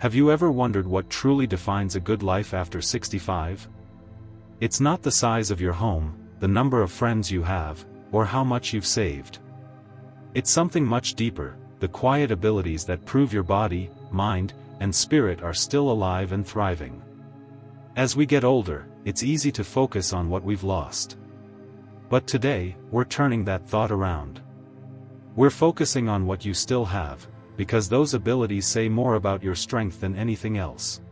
Have you ever wondered what truly defines a good life after 65? It's not the size of your home, the number of friends you have, or how much you've saved. It's something much deeper, the quiet abilities that prove your body, mind, and spirit are still alive and thriving. As we get older, it's easy to focus on what we've lost. But today, we're turning that thought around. We're focusing on what you still have, because those abilities say more about your strength than anything else.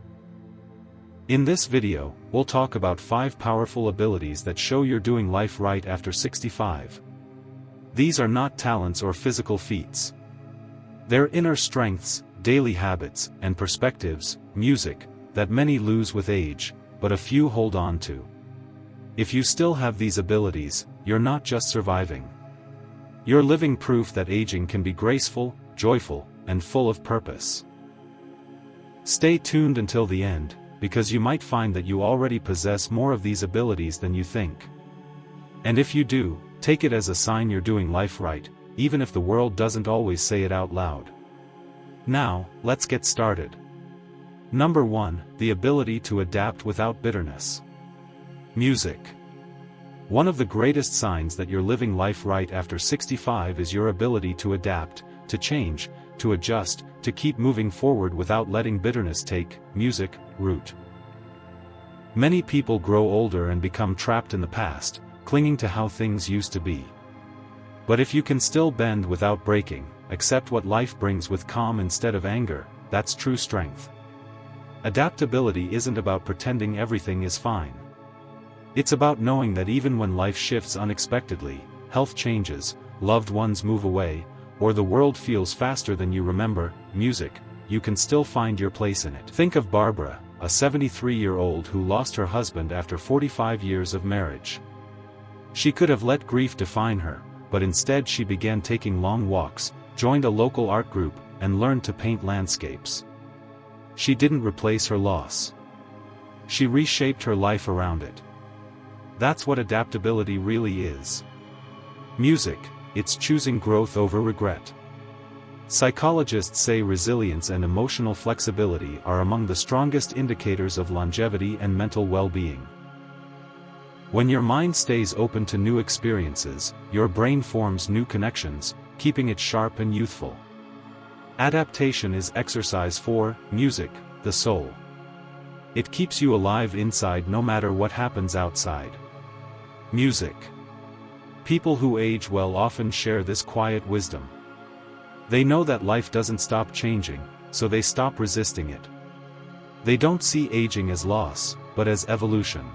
In this video, we'll talk about 5 powerful abilities that show you're doing life right after 65. These are not talents or physical feats. They're inner strengths, daily habits, and perspectives, music, that many lose with age, but a few hold on to. If you still have these abilities, you're not just surviving. You're living proof that aging can be graceful, joyful, and full of purpose. Stay tuned until the end, because you might find that you already possess more of these abilities than you think. And if you do, take it as a sign you're doing life right, even if the world doesn't always say it out loud. Now, let's get started. Number 1, the ability to adapt without bitterness. Music. One of the greatest signs that you're living life right after 65 is your ability to adapt, to change, to adjust, to keep moving forward without letting bitterness take root. Many people grow older and become trapped in the past, clinging to how things used to be. But if you can still bend without breaking, accept what life brings with calm instead of anger, that's true strength. Adaptability isn't about pretending everything is fine. It's about knowing that even when life shifts unexpectedly, health changes, loved ones move away, or the world feels faster than you remember, you can still find your place in it. Think of Barbara, a 73-year-old who lost her husband after 45 years of marriage. She could have let grief define her, but instead she began taking long walks, joined a local art group, and learned to paint landscapes. She didn't replace her loss. She reshaped her life around it. That's what adaptability really is. Music, it's choosing growth over regret. Psychologists say resilience and emotional flexibility are among the strongest indicators of longevity and mental well-being. When your mind stays open to new experiences, your brain forms new connections, keeping it sharp and youthful. Adaptation is exercise for music, the soul. It keeps you alive inside no matter what happens outside. Music. People who age well often share this quiet wisdom. They know that life doesn't stop changing, so they stop resisting it. They don't see aging as loss, but as evolution.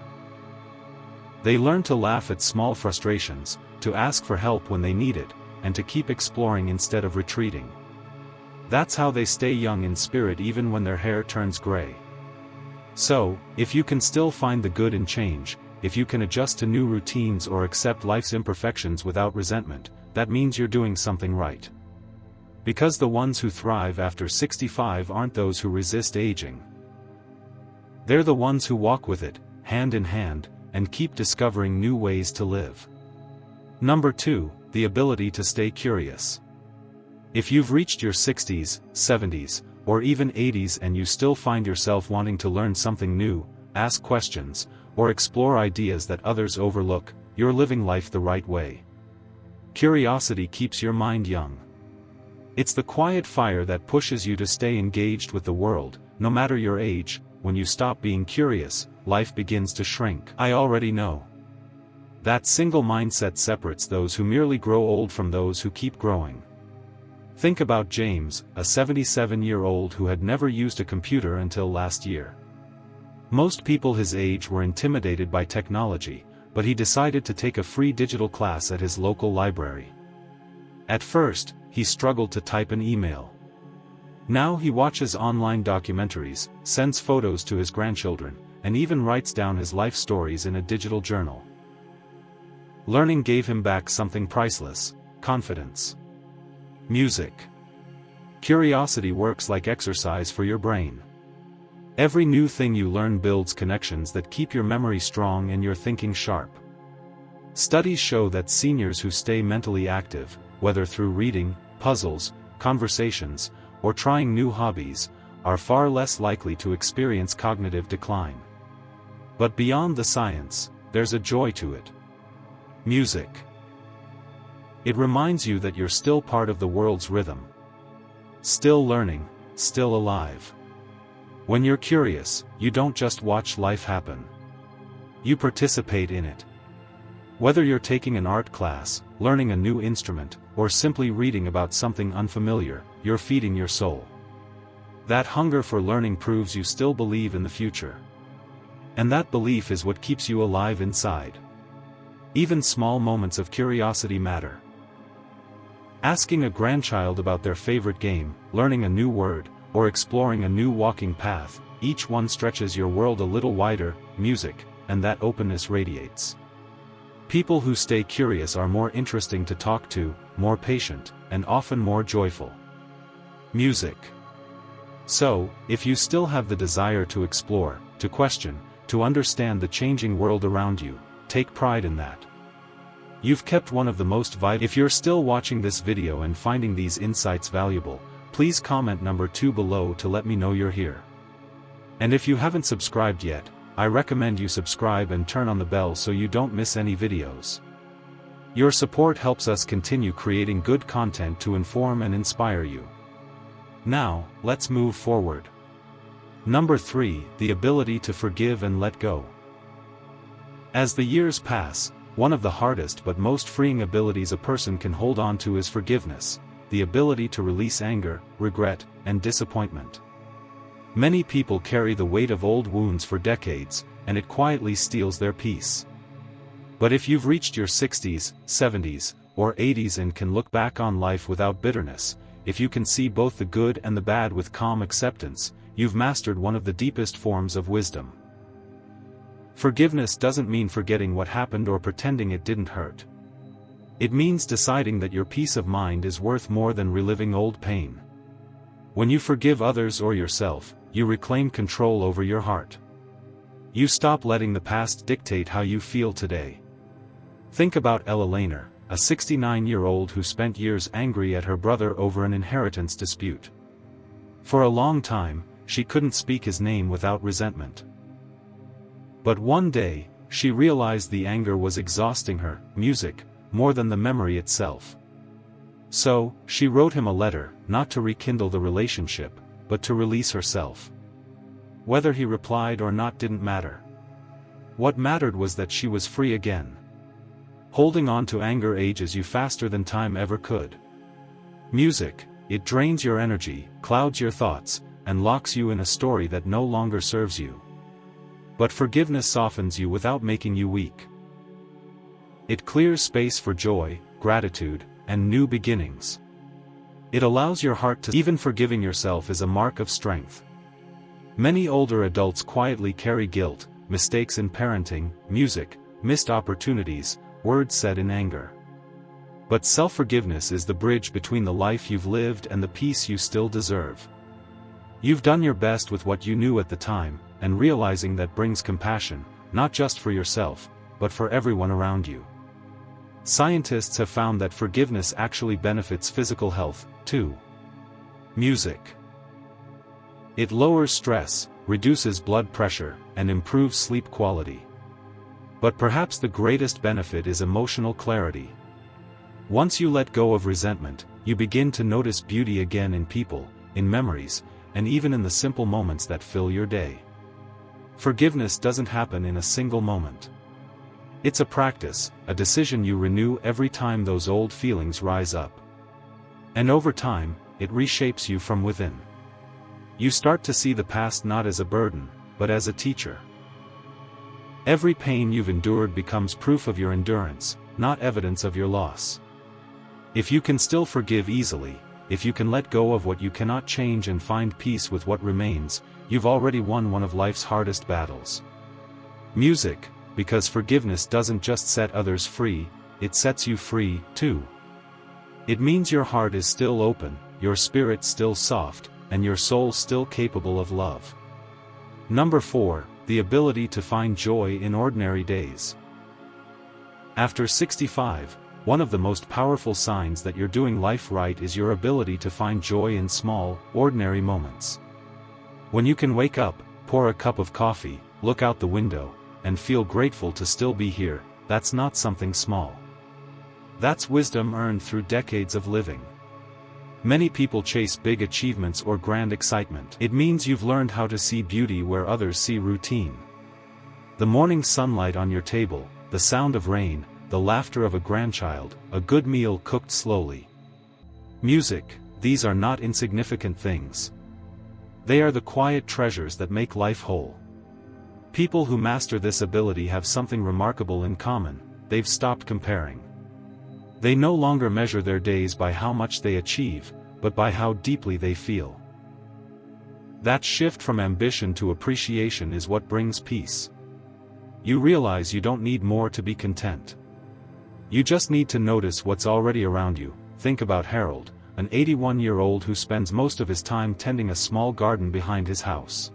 They learn to laugh at small frustrations, to ask for help when they need it, and to keep exploring instead of retreating. That's how they stay young in spirit even when their hair turns gray. So, if you can still find the good in change, if you can adjust to new routines or accept life's imperfections without resentment, that means you're doing something right. Because the ones who thrive after 65 aren't those who resist aging. They're the ones who walk with it, hand in hand, and keep discovering new ways to live. Number 2, the ability to stay curious. If you've reached your 60s, 70s, or even 80s and you still find yourself wanting to learn something new, ask questions, or explore ideas that others overlook, you're living life the right way. Curiosity keeps your mind young. It's the quiet fire that pushes you to stay engaged with the world, no matter your age. When you stop being curious, life begins to shrink. I already know. That single mindset separates those who merely grow old from those who keep growing. Think about James, a 77-year-old who had never used a computer until last year. Most people his age were intimidated by technology, but he decided to take a free digital class at his local library. At first, he struggled to type an email. Now he watches online documentaries, sends photos to his grandchildren, and even writes down his life stories in a digital journal. Learning gave him back something priceless: confidence. Music. Curiosity works like exercise for your brain. Every new thing you learn builds connections that keep your memory strong and your thinking sharp. Studies show that seniors who stay mentally active, whether through reading, puzzles, conversations, or trying new hobbies, are far less likely to experience cognitive decline. But beyond the science, there's a joy to it. Music. It reminds you that you're still part of the world's rhythm. Still learning, still alive. When you're curious, you don't just watch life happen. You participate in it. Whether you're taking an art class, learning a new instrument, or simply reading about something unfamiliar, you're feeding your soul. That hunger for learning proves you still believe in the future. And that belief is what keeps you alive inside. Even small moments of curiosity matter. Asking a grandchild about their favorite game, learning a new word, or exploring a new walking path, each one stretches your world a little wider. Music, and that openness radiates. People who stay curious are more interesting to talk to, more patient, and often more joyful. Music. So, if you still have the desire to explore, to question, to understand the changing world around you, take pride in that. You've kept one of the most vital. If you're still watching this video and finding these insights valuable, please comment number 2 below to let me know you're here. And if you haven't subscribed yet, I recommend you subscribe and turn on the bell so you don't miss any videos. Your support helps us continue creating good content to inform and inspire you. Now, let's move forward. Number 3, the ability to forgive and let go. As the years pass, one of the hardest but most freeing abilities a person can hold on to is forgiveness, the ability to release anger, regret, and disappointment. Many people carry the weight of old wounds for decades, and it quietly steals their peace. But if you've reached your 60s, 70s, or 80s and can look back on life without bitterness, if you can see both the good and the bad with calm acceptance, you've mastered one of the deepest forms of wisdom. Forgiveness doesn't mean forgetting what happened or pretending it didn't hurt. It means deciding that your peace of mind is worth more than reliving old pain. When you forgive others or yourself, you reclaim control over your heart. You stop letting the past dictate how you feel today. Think about Ella Lehner, a 69-year-old who spent years angry at her brother over an inheritance dispute. For a long time, she couldn't speak his name without resentment. But one day, she realized the anger was exhausting her, music, more than the memory itself. So, she wrote him a letter, not to rekindle the relationship, but to release herself. Whether he replied or not didn't matter. What mattered was that she was free again. Holding on to anger ages you faster than time ever could. Music, it drains your energy, clouds your thoughts, and locks you in a story that no longer serves you. But forgiveness softens you without making you weak. It clears space for joy, gratitude, and new beginnings. It allows your heart to. Even forgiving yourself is a mark of strength. Many older adults quietly carry guilt, mistakes in parenting, music, missed opportunities, words said in anger. But self-forgiveness is the bridge between the life you've lived and the peace you still deserve. You've done your best with what you knew at the time, and realizing that brings compassion, not just for yourself, but for everyone around you. Scientists have found that forgiveness actually benefits physical health, too. Music. It lowers stress, reduces blood pressure, and improves sleep quality. But perhaps the greatest benefit is emotional clarity. Once you let go of resentment, you begin to notice beauty again in people, in memories, and even in the simple moments that fill your day. Forgiveness doesn't happen in a single moment. It's a practice, a decision you renew every time those old feelings rise up. And over time, it reshapes you from within. You start to see the past not as a burden, but as a teacher. Every pain you've endured becomes proof of your endurance, not evidence of your loss. If you can still forgive easily, if you can let go of what you cannot change and find peace with what remains, you've already won one of life's hardest battles. Music, because forgiveness doesn't just set others free, it sets you free, too. It means your heart is still open, your spirit still soft, and your soul still capable of love. Number 4, the ability to find joy in ordinary days. After 65, one of the most powerful signs that you're doing life right is your ability to find joy in small, ordinary moments. When you can wake up, pour a cup of coffee, look out the window, and feel grateful to still be here, that's not something small. That's wisdom earned through decades of living. Many people chase big achievements or grand excitement. It means you've learned how to see beauty where others see routine. The morning sunlight on your table, the sound of rain, the laughter of a grandchild, a good meal cooked slowly. Music, these are not insignificant things. They are the quiet treasures that make life whole. People who master this ability have something remarkable in common: they've stopped comparing. They no longer measure their days by how much they achieve, but by how deeply they feel. That shift from ambition to appreciation is what brings peace. You realize you don't need more to be content. You just need to notice what's already around you. Think about Harold, an 81-year-old who spends most of his time tending a small garden behind his house.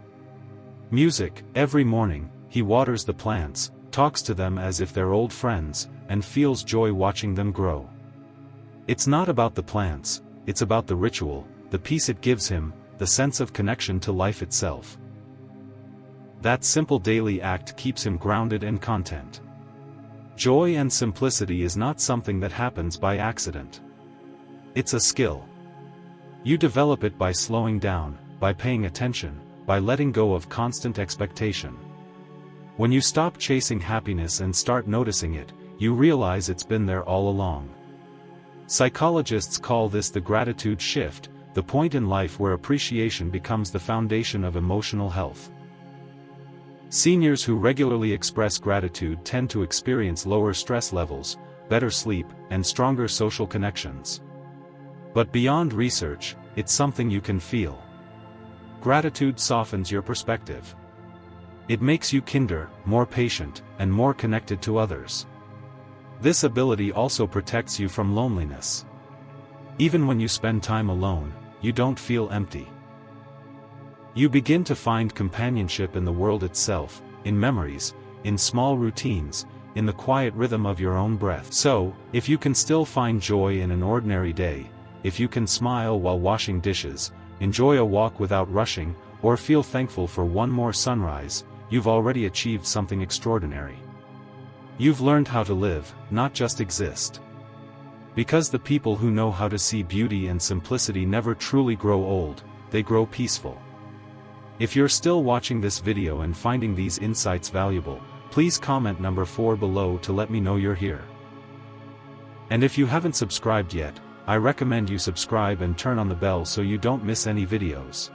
Music, every morning, he waters the plants, talks to them as if they're old friends, and feels joy watching them grow. It's not about the plants, it's about the ritual, the peace it gives him, the sense of connection to life itself. That simple daily act keeps him grounded and content. Joy and simplicity is not something that happens by accident. It's a skill. You develop it by slowing down, by paying attention, by letting go of constant expectation. When you stop chasing happiness and start noticing it, you realize it's been there all along. Psychologists call this the gratitude shift, the point in life where appreciation becomes the foundation of emotional health. Seniors who regularly express gratitude tend to experience lower stress levels, better sleep, and stronger social connections. But beyond research, it's something you can feel. Gratitude softens your perspective. It makes you kinder, more patient, and more connected to others. This ability also protects you from loneliness. Even when you spend time alone, you don't feel empty. You begin to find companionship in the world itself, in memories, in small routines, in the quiet rhythm of your own breath. So, if you can still find joy in an ordinary day, if you can smile while washing dishes, enjoy a walk without rushing, or feel thankful for one more sunrise, you've already achieved something extraordinary. You've learned how to live, not just exist. Because the people who know how to see beauty and simplicity never truly grow old, they grow peaceful. If you're still watching this video and finding these insights valuable, please comment number 4 below to let me know you're here. And if you haven't subscribed yet, I recommend you subscribe and turn on the bell so you don't miss any videos.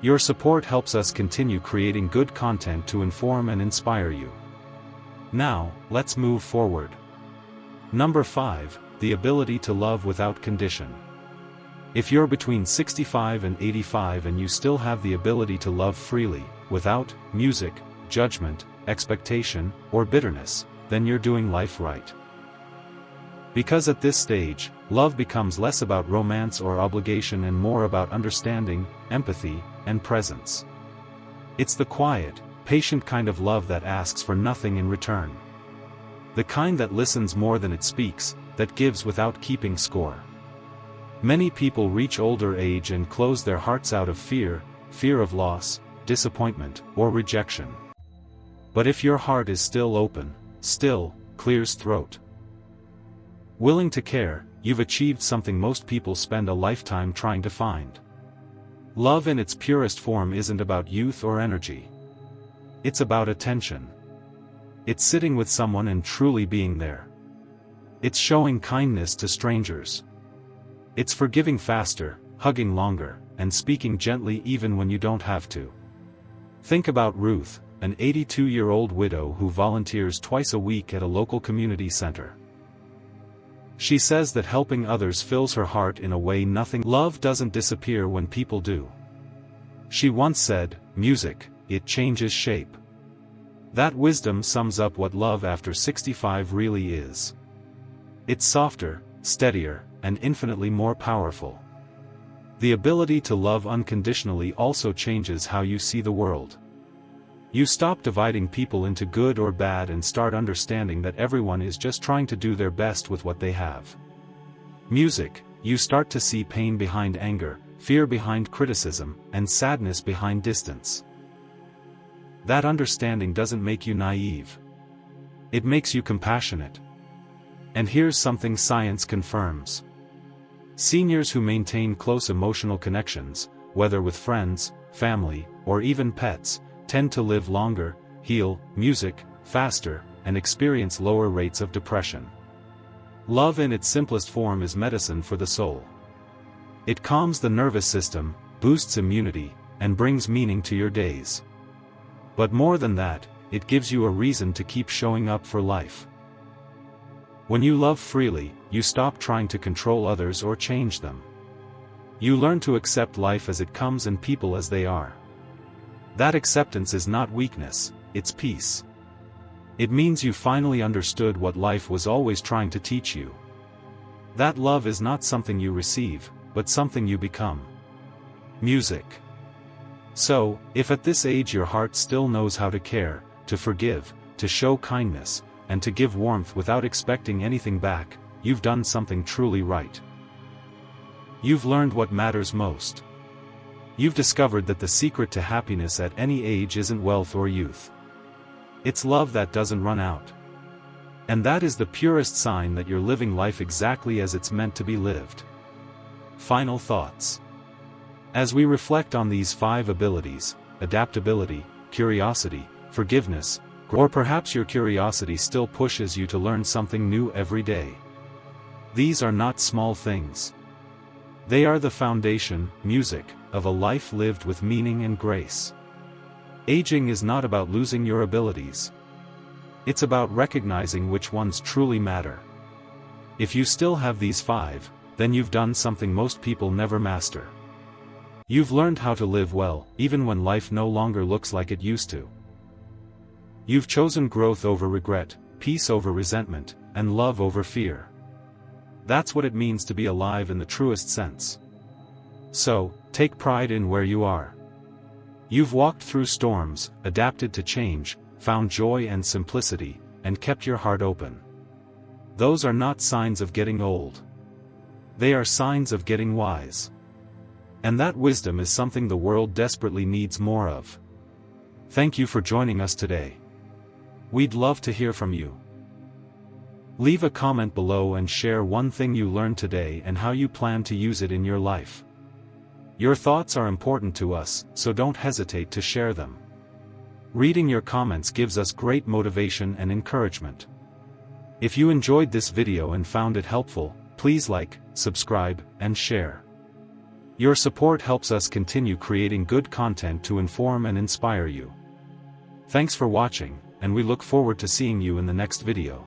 Your support helps us continue creating good content to inform and inspire you. Now, let's move forward. Number 5, the ability to love without condition. If you're between 65 and 85 and you still have the ability to love freely, without music, judgment, expectation, or bitterness, then you're doing life right. Because at this stage, love becomes less about romance or obligation and more about understanding, empathy, and presence. It's the quiet, patient kind of love that asks for nothing in return. The kind that listens more than it speaks, that gives without keeping score. Many people reach older age and close their hearts out of fear of loss, disappointment, or rejection. But if your heart is still open, still, clear's throat, willing to care, you've achieved something most people spend a lifetime trying to find. Love in its purest form isn't about youth or energy. It's about attention. It's sitting with someone and truly being there. It's showing kindness to strangers. It's forgiving faster, hugging longer, and speaking gently even when you don't have to. Think about Ruth, an 82-year-old widow who volunteers twice a week at a local community center. She says that helping others fills her heart in a way nothing. Love doesn't disappear when people do. She once said, "Music, it changes shape." That wisdom sums up what love after 65 really is. It's softer, steadier, and infinitely more powerful. The ability to love unconditionally also changes how you see the world. You stop dividing people into good or bad and start understanding that everyone is just trying to do their best with what they have. Music, you start to see pain behind anger, fear behind criticism, and sadness behind distance. That understanding doesn't make you naive. It makes you compassionate. And here's something science confirms. Seniors who maintain close emotional connections, whether with friends, family, or even pets, tend to live longer, heal, music, faster, and experience lower rates of depression. Love in its simplest form is medicine for the soul. It calms the nervous system, boosts immunity, and brings meaning to your days. But more than that, it gives you a reason to keep showing up for life. When you love freely, you stop trying to control others or change them. You learn to accept life as it comes and people as they are. That acceptance is not weakness, it's peace. It means you finally understood what life was always trying to teach you. That love is not something you receive, but something you become. Music. So, if at this age your heart still knows how to care, to forgive, to show kindness, and to give warmth without expecting anything back, you've done something truly right. You've learned what matters most. You've discovered that the secret to happiness at any age isn't wealth or youth. It's love that doesn't run out. And that is the purest sign that you're living life exactly as it's meant to be lived. Final thoughts. As we reflect on these 5 abilities, adaptability, curiosity, forgiveness, or perhaps your curiosity still pushes you to learn something new every day. These are not small things. They are the foundation, music, of a life lived with meaning and grace. Aging is not about losing your abilities. It's about recognizing which ones truly matter. If you still have these 5, then you've done something most people never master. You've learned how to live well, even when life no longer looks like it used to. You've chosen growth over regret, peace over resentment, and love over fear. That's what it means to be alive in the truest sense. So, take pride in where you are. You've walked through storms, adapted to change, found joy and simplicity, and kept your heart open. Those are not signs of getting old. They are signs of getting wise. And that wisdom is something the world desperately needs more of. Thank you for joining us today. We'd love to hear from you. Leave a comment below and share one thing you learned today and how you plan to use it in your life. Your thoughts are important to us, so don't hesitate to share them. Reading your comments gives us great motivation and encouragement. If you enjoyed this video and found it helpful, please like, subscribe, and share. Your support helps us continue creating good content to inform and inspire you. Thanks for watching, and we look forward to seeing you in the next video.